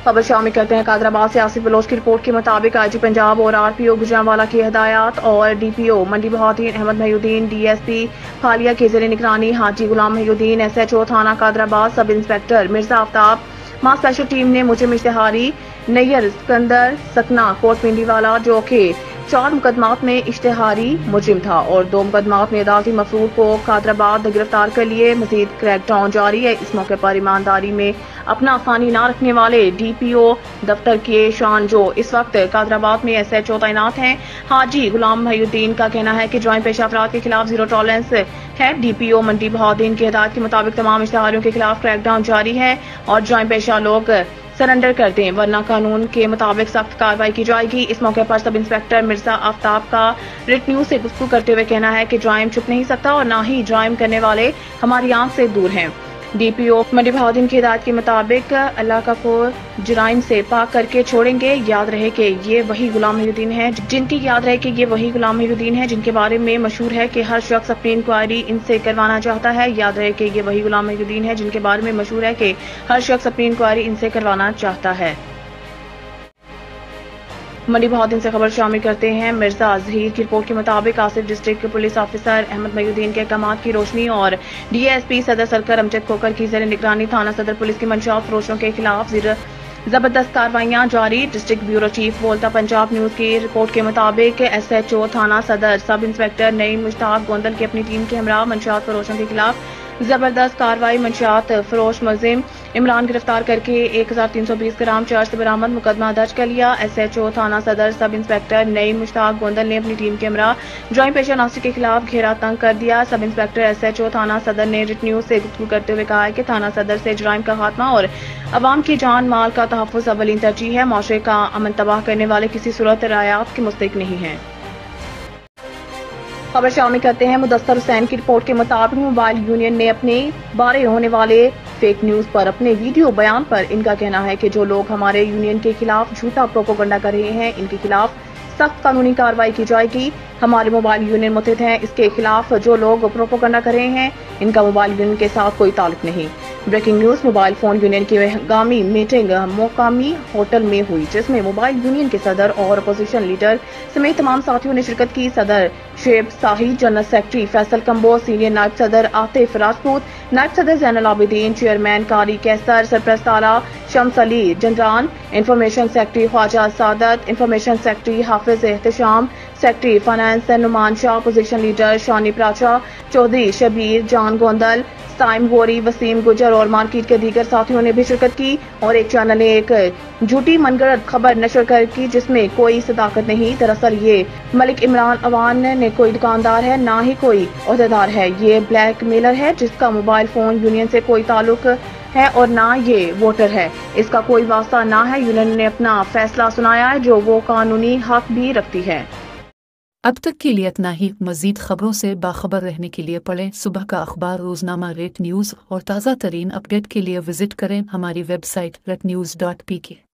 खबर शामिल करते हैं कादराबाद से। आसिफ बलोच की रिपोर्ट के मुताबिक आईजी पंजाब और आरपीओ गुजरांवाला की हदायत और डीपीओ मंडी बहाउद्दीन अहमद महिउद्दीन, डीएसपी हालिया के ज़ेर निगरानी हाजी गुलाम महिउद्दीन, एसएचओ थाना कादराबाद, सब इंस्पेक्टर मिर्जा आफ्ताब, मां स्पेशल टीम ने मुजरिम इश्तिहारी नैयर सिकंदर सकना कोट पिंडीवाला, जो कि 4 मुकदमात में इश्तिहारी मुजरिम था और 2 मुकदमात में अदालती मफरूद को कादराबाद गिरफ्तार कर लिए। मजीद क्रैकडाउन जारी है। इस मौके पर ईमानदारी में अपना आसानी ना रखने वाले डीपीओ दफ्तर के शान, जो इस वक्त कादराबाद में एसएचओ तैनात हैं, हाजी गुलाम महिउद्दीन का कहना है कि ज्वाइंट पेशा अफराद के खिलाफ जीरो टॉलरेंस है। डीपीओ मंडी बहाउद्दीन की हिदायत के मुताबिक तमाम इश्तिहारियों के खिलाफ क्रैकडाउन जारी है और ज्वाइंट पेशा लोग सरेंडर कर दें वरना कानून के मुताबिक सख्त कार्रवाई की जाएगी। इस मौके पर सब इंस्पेक्टर मिर्जा आफ्ताब का रिट न्यूज से गुफ्तगू करते हुए कहना है कि ज्राइम छुप नहीं सकता और ना ही ज्राइम करने वाले हमारी आंख से दूर हैं। डीपीओ मंडी बहाउद्दीन की हिदायत के मुताबिक अल्लाह का को जुराइम से पाक करके छोड़ेंगे। याद रहे कि ये वही गुलाम महिउद्दीन है जिनके बारे में मशहूर है कि हर शख्स अपनी इंक्वायरी इनसे करवाना चाहता है। याद रहे कि ये वही गुलाम महिउद्दीन है जिनके बारे में मशहूर है कि हर शख्स अपनी इंक्वायरी इनसे करवाना चाहता है। मंडी बहाउद्दीन से खबर शामिल करते हैं। मिर्जा जहीर की रिपोर्ट के मुताबिक Asif district police officer Ahmad Mohiuddin के अहकामात की रोशनी और डीएसपी सदर सरकर अमजद खोकर की ज़ेर निगरानी थाना सदर पुलिस की मंशा फरोशों के खिलाफ जबरदस्त कार्रवाइयां जारी। डिस्ट्रिक्ट ब्यूरो चीफ बोलता पंजाब न्यूज की रिपोर्ट के मुताबिक एसएचओ थाना सदर सब इंस्पेक्टर नईम मुश्ताक गोंदल की अपनी टीम के हमरा मंशियात फरोशों के खिलाफ जबरदस्त कार्रवाई। मंशियात फरोश मुलजिम इमरान गिरफ्तार करके 1320 ग्राम चर्च से बरामद मुकदमा दर्ज कर लिया। एसएचओ थाना सदर सब इंस्पेक्टर नईम मुश्ताक गोंदल ने अपनी टीम के हमरा ज्वाइंट पेशा नासिर के खिलाफ घेरा तंग कर दिया। सब इंस्पेक्टर एसएचओ थाना सदर ने रिट न्यूज से गुफ्तगू करते हुए कहा है कि थाना सदर से जुराइम का खात्मा और अवाम की जान माल का तहफ़्फ़ुज़ अव्वलीन तरजीह है। माशरे का अमन तबाह करने वाले किसी सूरत रियायत के मुस्तहिक नहीं है। खबर शामिल करते हैं मुदस्सर हुसैन की रिपोर्ट के मुताबिक मोबाइल यूनियन ने अपने बारे होने वाले फेक न्यूज पर अपने वीडियो बयान पर इनका कहना है कि जो लोग हमारे यूनियन के खिलाफ झूठा प्रोपेगेंडा कर रहे हैं इनके खिलाफ सख्त कानूनी कार्रवाई की जाएगी। हमारे मोबाइल यूनियन मुतहद हैं, इसके खिलाफ जो लोग प्रोपेगेंडा कर रहे हैं इनका मोबाइल यूनियन के साथ कोई ताल्लुक नहीं। Breaking news mobile phone union की हंगामी मीटिंग मोकामी होटल में हुई जिसमें मोबाइल यूनियन के सदर और अपोजिशन लीडर समेत तमाम साथियों ने शिरकत की। सदर Sheb Sahid, general secretary Faisal Kamboh, senior नायब सदर आतिफ राजपूत, नायब सदर जैनुल आबिदीन, चेयरमैन कारी कैसर, सरप्रस्त आला Shams Ali Jandran, information secretary Khawaja Saadat, information secretary Hafiz Ehtesham, secretary finance Noman Shah, opposition leader Shani Paracha, Chaudhry Shabbir Jan Gondal, Saim गोरी, वसीम गुजर और मार्केट के दीगर साथियों ने भी शिरकत की। और एक चैनल ने एक झूठी मनगढ़ंत खबर नशर कर की जिसमें कोई सदाकत नहीं। दरअसल ये मलिक इमरान अवान ने कोई दुकानदार है ना ही कोई ओहदेदार है। ये ब्लैक मेलर है जिसका मोबाइल फोन यूनियन से कोई ताल्लुक है और ना ये वोटर है, इसका कोई वास्ता ना है। यूनियन ने अपना फैसला सुनाया है जो वो कानूनी हक भी रखती है। अब तक के लिए इतना ही। मज़ीद खबरों से बाखबर रहने के लिए पढ़ें सुबह का अखबार, रोजनामा रेट न्यूज़ और ताज़ा तरीन अपडेट के लिए विजिट करें हमारी वेबसाइट retnews.pk।